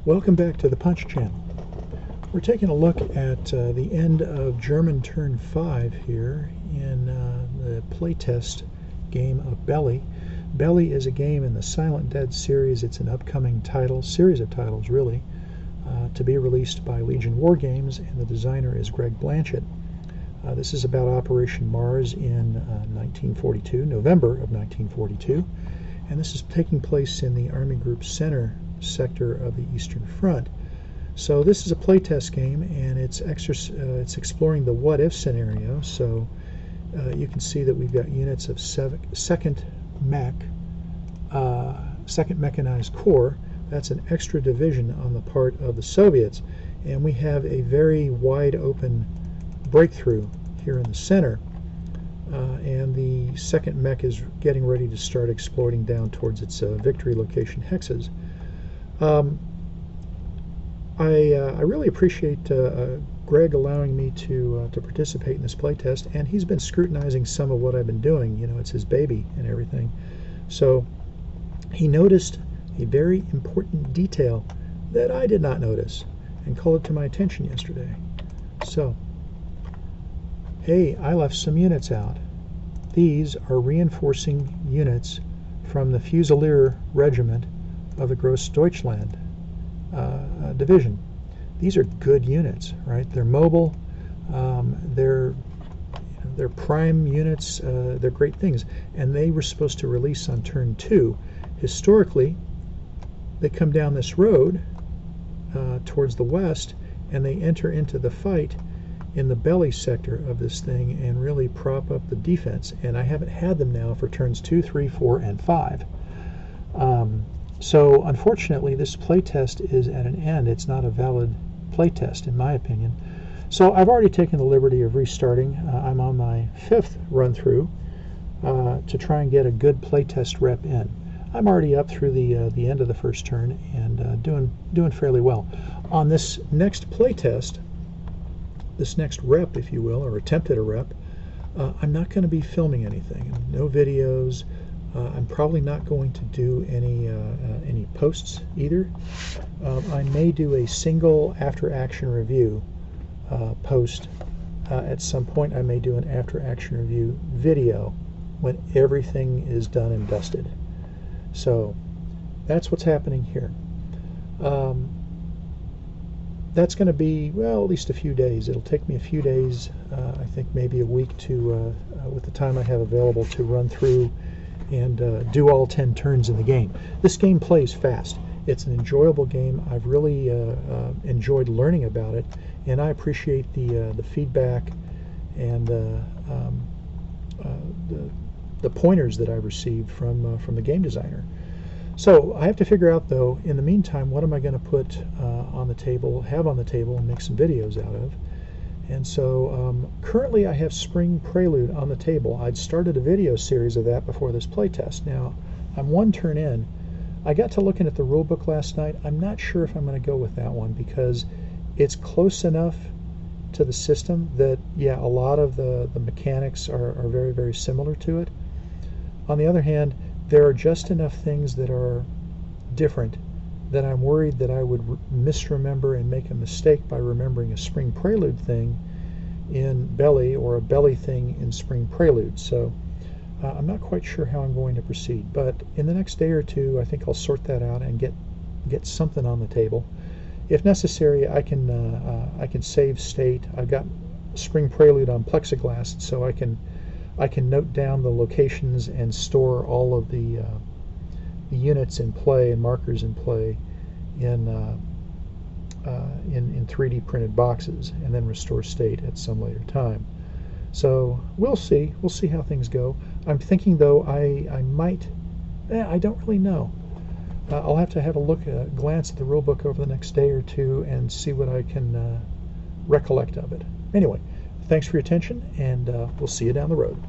Welcome back to the Punch Channel. We're taking a look at the end of German Turn 5 here in the playtest game of Belyy. Belyy is a game in the Silent Dead series. It's an upcoming series of titles really, to be released by Legion Wargames, and the designer is Greg Blanchett. This is about Operation Mars in 1942, November of 1942, and this is taking place in the Army Group Center sector of the Eastern Front. So this is a playtest game, and it's exploring the what-if scenario. So you can see that we've got units of second Mechanized Corps. That's an extra division on the part of the Soviets, and we have a very wide open breakthrough here in the center, and the 2nd Mech is getting ready to start exploring down towards its victory location hexes. I really appreciate Greg allowing me to participate in this playtest, and he's been scrutinizing some of what I've been doing. You know, it's his baby and everything. So he noticed a very important detail that I did not notice and called it to my attention yesterday. So, hey, I left some units out. These are reinforcing units from the Fusilier Regiment of the Grossdeutschland division. These are good units, right? They're mobile, they're prime units, they're great things, and they were supposed to release on turn 2. Historically, they come down this road towards the west, and they enter into the fight in the belly sector of this thing and really prop up the defense, and I haven't had them now for turns 2, 3, 4, and 5. So unfortunately this playtest is at an end. It's not a valid playtest in my opinion. So I've already taken the liberty of restarting. I'm on my 5th run through to try and get a good playtest rep in. I'm already up through the end of the first turn and doing fairly well. On this next playtest, this next rep, if you will, or attempt at a rep, I'm not going to be filming anything. No videos. I'm probably not going to do any posts either. I may do a single after-action review post at some point. I may do an after-action review video when everything is done and dusted. So that's what's happening here. That's going to be, well, at least a few days. It'll take me a few days, I think maybe a week to, with the time I have available, to run through and do all 10 turns in the game. This game plays fast. It's an enjoyable game. I've really enjoyed learning about it, and I appreciate the feedback and the pointers that I've received from the game designer. So I have to figure out, though, in the meantime, what am I going to put on the table, and make some videos out of. And so currently I have Spring Prelude on the table. I'd started a video series of that before this playtest. Now, I'm 1 turn in. I got to looking at the rulebook last night. I'm not sure if I'm going to go with that one because it's close enough to the system that, yeah, a lot of the mechanics are very, very similar to it. On the other hand, there are just enough things that are different that I'm worried that I would misremember and make a mistake by remembering a Spring Prelude thing in Belyy or a Belyy thing in Spring Prelude. So I'm not quite sure how I'm going to proceed, but in the next day or two I think I'll sort that out and get something on the table. If necessary, I can save state. I've got Spring Prelude on plexiglass, so I can note down the locations and store all of the units in play and markers in play in 3D printed boxes, and then restore state at some later time. So we'll see how things go. I'm thinking, though, I might, I don't really know. I'll have to have a glance at the rulebook over the next day or two and see what I can recollect of it. Anyway, thanks for your attention, and we'll see you down the road.